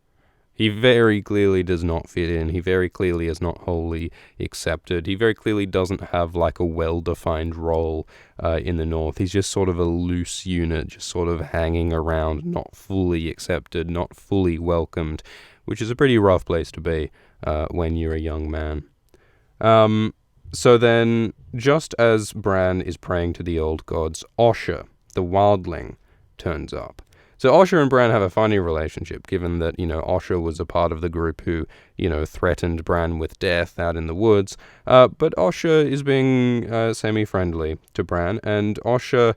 He very clearly does not fit in. He very clearly is not wholly accepted. He very clearly doesn't have like a well-defined role in the North. He's just sort of a loose unit, just sort of hanging around, not fully accepted, not fully welcomed, which is a pretty rough place to be when you're a young man. So then, just as Bran is praying to the old gods, Osha, the wildling, turns up. So Osha and Bran have a funny relationship, given that, Osha was a part of the group who, threatened Bran with death out in the woods. But Osha is being semi-friendly to Bran, and Osha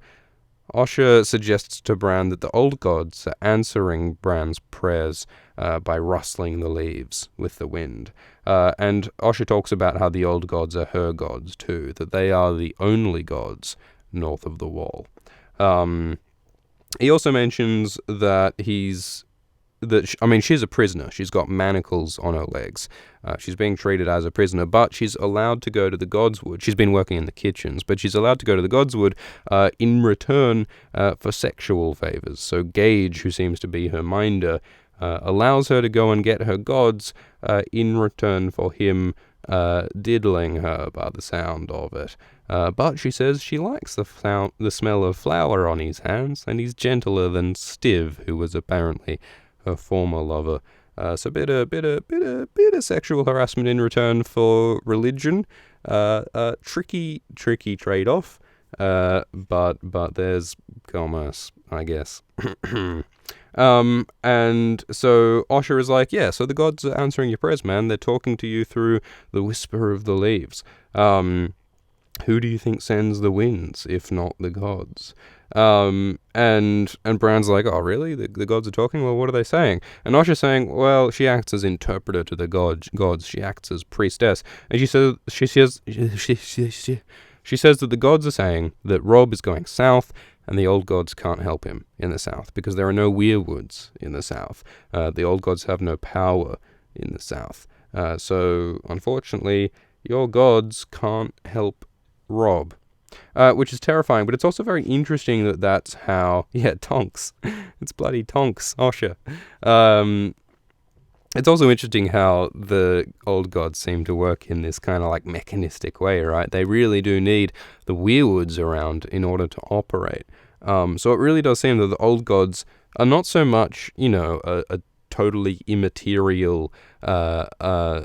suggests to Bran that the old gods are answering Bran's prayers by rustling the leaves with the wind. And Osha talks about how the old gods are her gods too, that they are the only gods north of the wall. He also mentions that she's a prisoner. She's got manacles on her legs. She's being treated as a prisoner, but she's allowed to go to the Godswood. She's been working in the kitchens, but she's allowed to go to the Godswood in return for sexual favors. So Gage, who seems to be her minder, allows her to go and get her gods in return for him diddling her by the sound of it. But she says she likes the smell of flour on his hands, and he's gentler than Stiv, who was apparently her former lover. So bit of sexual harassment in return for religion. Tricky trade-off. But there's commerce, I guess. And so Osha is like, yeah, so the gods are answering your prayers, man. They're talking to you through the whisper of the leaves. Who do you think sends the winds, if not the gods? And Bran's like, oh, really? The gods are talking? Well, what are they saying? And Osha's saying, well, she acts as interpreter to the gods. She acts as priestess. And she says that the gods are saying that Robb is going south, and the old gods can't help him in the south, because there are no weirwoods in the south. The old gods have no power in the south. So, unfortunately, your gods can't help Robb. Which is terrifying, but it's also very interesting that that's how... Yeah, Tonks. It's bloody Tonks, Osha. It's also interesting how the old gods seem to work in this kind of like mechanistic way, right? They really do need the weirwoods around in order to operate. So it really does seem that the old gods are not so much, totally immaterial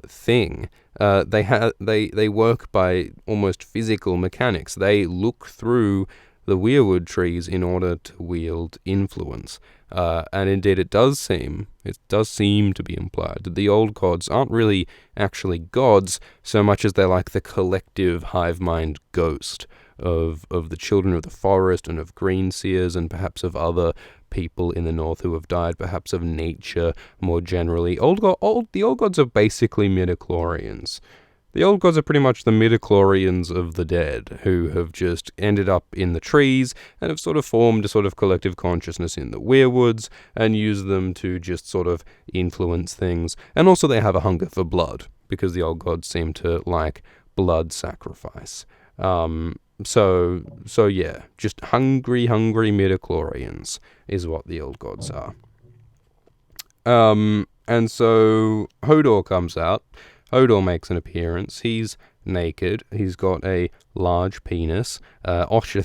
thing. They work by almost physical mechanics. They look through the weirwood trees in order to wield influence. And indeed it does seem to be implied that the old gods aren't really actually gods so much as they're like the collective hive mind ghost of the children of the forest and of green seers and perhaps of other people in the north who have died, perhaps of nature more generally. The old gods are basically midichlorians. The old gods are pretty much the midichlorians of the dead, who have just ended up in the trees and have sort of formed a sort of collective consciousness in the weirwoods and use them to just sort of influence things. And also they have a hunger for blood, because the old gods seem to like blood sacrifice. So yeah, just hungry midichlorians is what the old gods are. And so Hodor comes out. Hodor makes an appearance. He's naked. He's got a large penis. Osha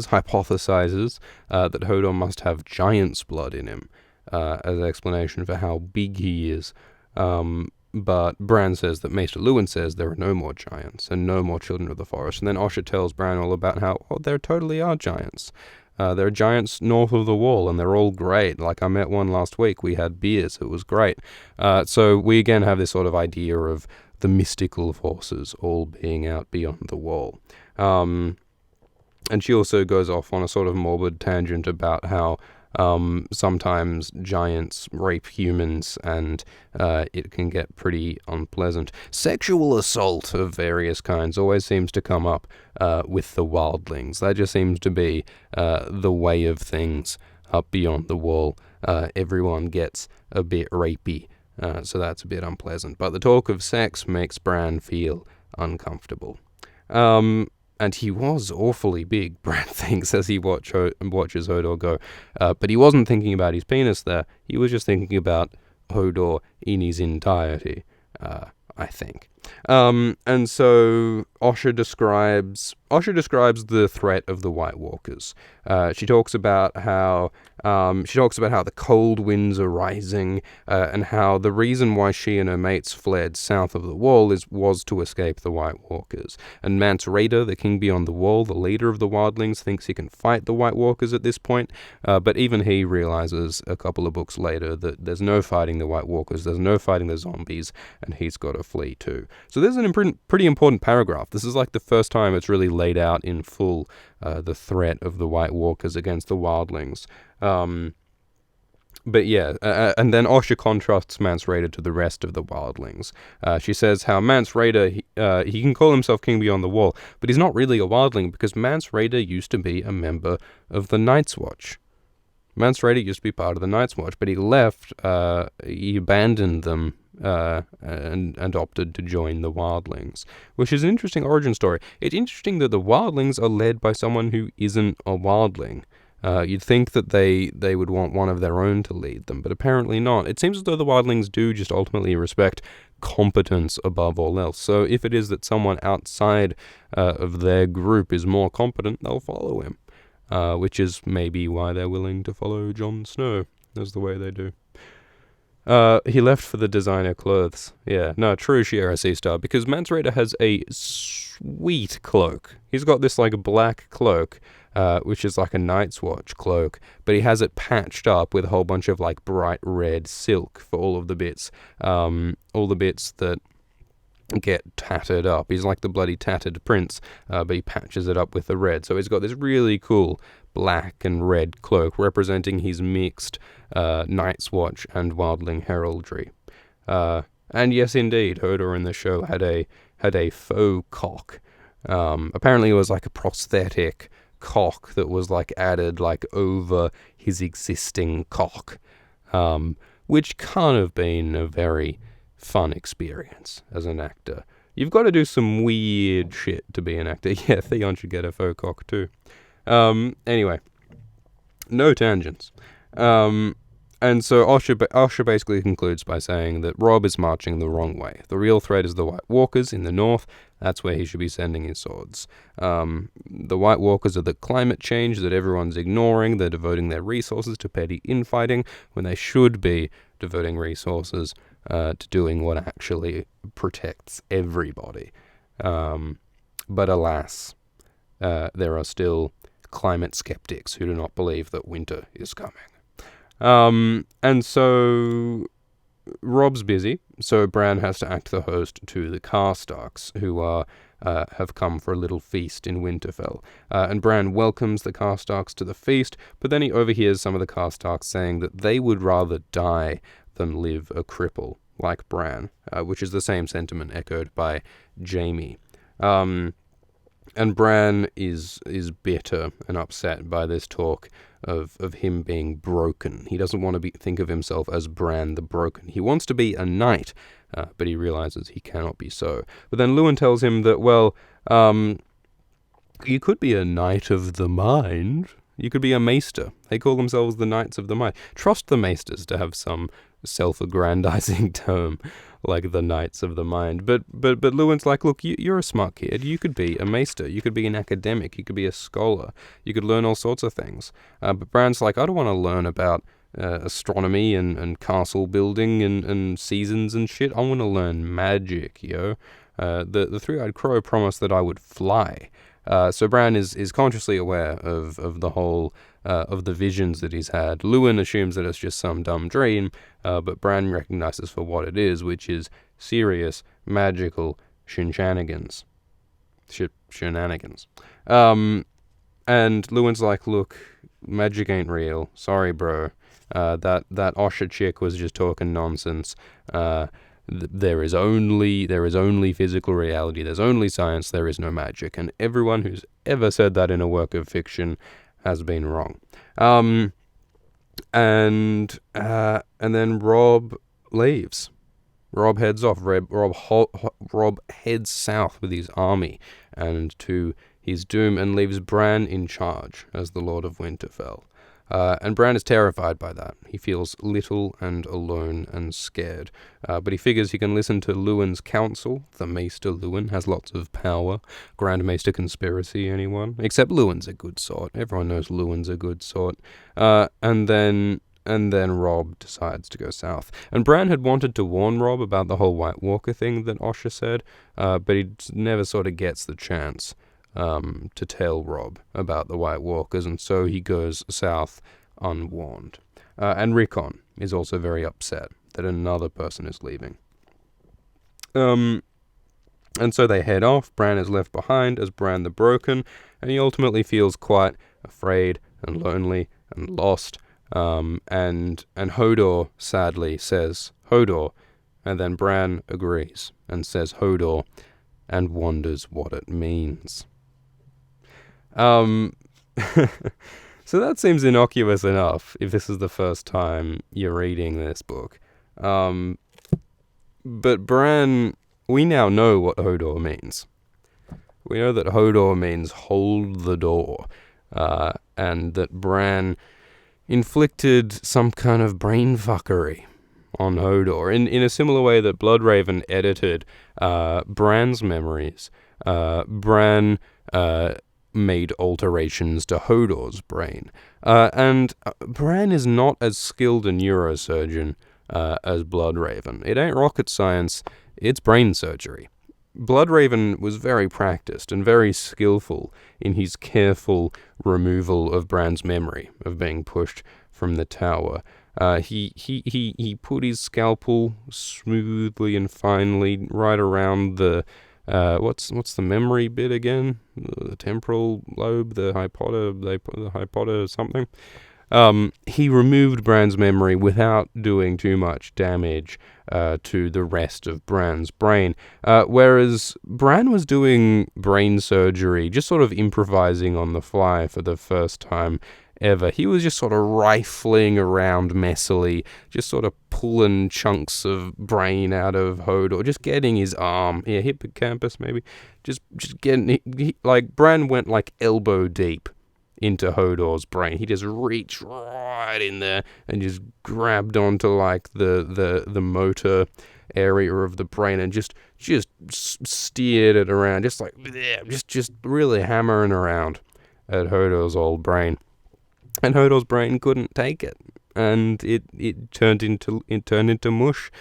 hypothesizes that Hodor must have giant's blood in him as an explanation for how big he is. But Bran says that Maester Luwin says there are no more giants and no more children of the forest. And then Osha tells Bran all about how there totally are giants. There are giants north of the wall, and they're all great. Like, I met one last week. We had beers. It was great. So we again have this sort of idea of the mystical forces all being out beyond the wall. And she also goes off on a sort of morbid tangent about how sometimes giants rape humans, and it can get pretty unpleasant. Sexual assault of various kinds always seems to come up with the wildlings. That just seems to be the way of things up beyond the wall. Everyone gets a bit rapey, so that's a bit unpleasant. But the talk of sex makes Bran feel uncomfortable. And he was awfully big, Bran thinks, as he watches Hodor go. But he wasn't thinking about his penis there. He was just thinking about Hodor in his entirety, I think. And so Osha describes the threat of the White Walkers. She talks about how the cold winds are rising, and how the reason why she and her mates fled south of the wall was to escape the White Walkers. And Mance Rayder, the king beyond the wall, the leader of the wildlings, thinks he can fight the White Walkers at this point, but even he realizes a couple of books later that there's no fighting the White Walkers, there's no fighting the zombies, and he's got to flee too. So there's an pretty important paragraph. This is like the first time it's really laid out in full, the threat of the White Walkers against the wildlings. But yeah, and then Osha contrasts Mance Rayder to the rest of the wildlings. She says how Mance Rayder, he can call himself king beyond the wall, but he's not really a wildling because Mance Rayder used to be a member of the Night's Watch. Mance Rayder used to be part of the Night's Watch, but he left, he abandoned them, and opted to join the wildlings, which is an interesting origin story. It's interesting that the wildlings are led by someone who isn't a wildling. You'd think that they would want one of their own to lead them, but apparently not. It seems as though the wildlings do just ultimately respect competence above all else. So if it is that someone outside of their group is more competent, they'll follow him, which is maybe why they're willing to follow Jon Snow, as the way they do. He left for the designer clothes. Yeah, no, true Shiera Seastar, because Mance Rayder has a sweet cloak. He's got this, like, black cloak, which is like a Night's Watch cloak, but he has it patched up with a whole bunch of, like, bright red silk for all the bits that get tattered up. He's like the bloody tattered prince, but he patches it up with the red. So he's got this really cool black and red cloak representing his mixed Night's Watch and wildling heraldry. And yes, indeed, Hodor in the show had a faux cock. Apparently it was like a prosthetic cock that was like added like over his existing cock, which can't have been a very fun experience as an actor. You've got to do some weird shit to be an actor. Yeah, Theon should get a faux cock too. Anyway, no tangents. And so Osha basically concludes by saying that Robb is marching the wrong way. The real threat is the White Walkers in the north. That's where he should be sending his swords. The White Walkers are the climate change that everyone's ignoring. They're devoting their resources to petty infighting when they should be devoting resources to doing what actually protects everybody. But alas, there are still climate skeptics who do not believe that winter is coming. And so Rob's busy, so Bran has to act the host to the Karstarks, who have come for a little feast in Winterfell. And Bran welcomes the Karstarks to the feast, but then he overhears some of the Karstarks saying that they would rather die than live a cripple, like Bran, which is the same sentiment echoed by Jaime. And Bran is bitter and upset by this talk of him being broken. He doesn't want to think of himself as Bran the Broken. He wants to be a knight, but he realizes he cannot be so. But then Luwin tells him that, well, you could be a knight of the mind. You could be a maester. They call themselves the Knights of the Mind. Trust the maesters to have some self-aggrandizing term like the Knights of the Mind. But Luwin's like, look, you're a smart kid. You could be a maester. You could be an academic. You could be a scholar. You could learn all sorts of things. But Bran's like, I don't want to learn about astronomy and castle building and seasons and shit. I want to learn magic, yo. The Three-Eyed Crow promised that I would fly. So Bran is consciously aware of the whole of the visions that he's had. Luwin assumes that it's just some dumb dream, but Bran recognizes for what it is, which is serious, magical shenanigans. Shenanigans. And Luwin's like, look, magic ain't real. Sorry, bro. That Osha chick was just talking nonsense. There is only physical reality. There's only science. There is no magic. And everyone who's ever said that in a work of fiction has been wrong. And then Rob leaves. Rob heads off. Rob heads south with his army and to his doom, and leaves Bran in charge as the Lord of Winterfell. And Bran is terrified by that. He feels little and alone and scared. But he figures he can listen to Luwin's counsel. The Maester Luwin has lots of power. Grand Maester conspiracy, anyone? Except Luwin's a good sort. Everyone knows Luwin's a good sort. And then Rob decides to go south. And Bran had wanted to warn Rob about the whole White Walker thing that Osha said, but he never sort of gets the chance to tell Rob about the White Walkers, and so he goes south unwarned. And Rickon is also very upset that another person is leaving. And so they head off. Bran is left behind as Bran the Broken, and he ultimately feels quite afraid and lonely and lost. And Hodor sadly says, Hodor, and then Bran agrees and says Hodor and wonders what it means. So that seems innocuous enough if this is the first time you're reading this book. But Bran, we now know what Hodor means. We know that Hodor means hold the door, and that Bran inflicted some kind of brain fuckery on Hodor in a similar way that Bloodraven edited Bran's memories. Bran made alterations to Hodor's brain. And Bran is not as skilled a neurosurgeon as Bloodraven. It ain't rocket science, it's brain surgery. Bloodraven was very practiced and very skillful in his careful removal of Bran's memory of being pushed from the tower. He put his scalpel smoothly and finely right around the what's the memory bit again? The temporal lobe, the hypoda something. He removed Bran's memory without doing too much damage to the rest of Bran's brain, whereas Bran was doing brain surgery, just sort of improvising on the fly for the first time ever. He was just sort of rifling around messily, just sort of pulling chunks of brain out of Hodor, just getting his hippocampus maybe, just getting, like Bran went like elbow deep into Hodor's brain. He just reached right in there and just grabbed onto like the motor area of the brain and just steered it around, just really hammering around at Hodor's old brain. And Hodor's brain couldn't take it. and it turned into mush,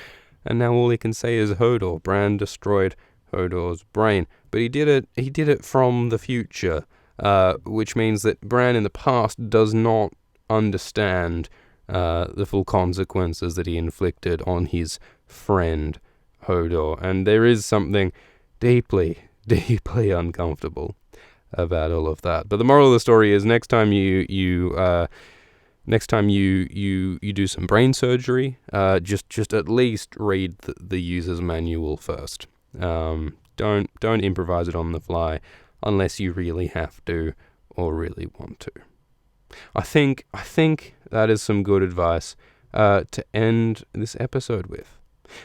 and now all he can say is Hodor. Bran destroyed Hodor's brain, but he did it from the future, which means that Bran in the past does not understand the full consequences that he inflicted on his friend Hodor, and there is something deeply uncomfortable about all of that. But the moral of the story is, next time you do some brain surgery, just at least read the user's manual first. Don't improvise it on the fly unless you really have to or really want to. I think that is some good advice to end this episode with.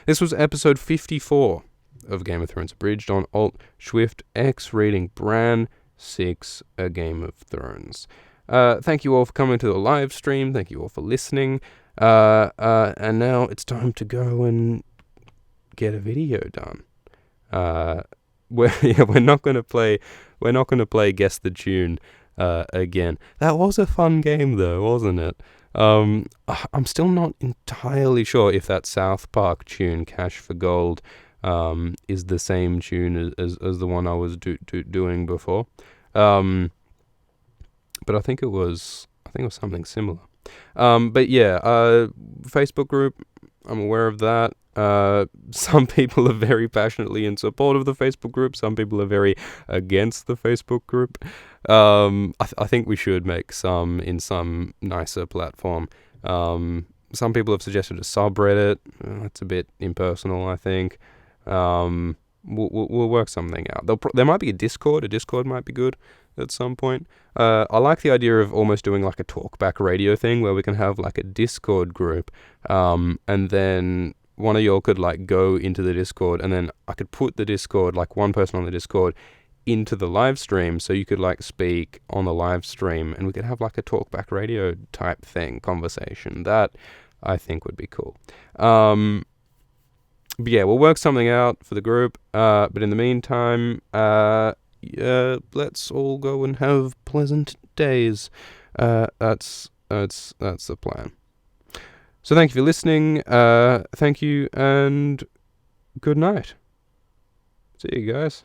This was episode 54 of Game of Thrones Abridged on Alt Swift X, reading Bran 6, A Game of Thrones. Thank you all for coming to the live stream. Thank you all for listening. And now it's time to go and get a video done. We're not gonna play Guess the Tune again. That was a fun game though, wasn't it? I'm still not entirely sure if that South Park tune, Cash for Gold, is the same tune as the one I was doing before. But I think it was something similar. But yeah, Facebook group, I'm aware of that. Some people are very passionately in support of the Facebook group. Some people are very against the Facebook group. I think we should make some in some nicer platform. Some people have suggested a subreddit. That's a bit impersonal, I think. We'll work something out. There might be a Discord. A Discord might be good at some point. I like the idea of almost doing like a talkback radio thing where we can have like a Discord group, and then one of y'all could like go into the Discord, and then I could put the Discord, like one person on the Discord, into the live stream, so you could like speak on the live stream, and we could have like a talkback radio type thing, conversation. That I think would be cool. But yeah, we'll work something out for the group. But in the meantime, let's all go and have pleasant days. That's the plan. So thank you for listening. Thank you and good night. See you guys.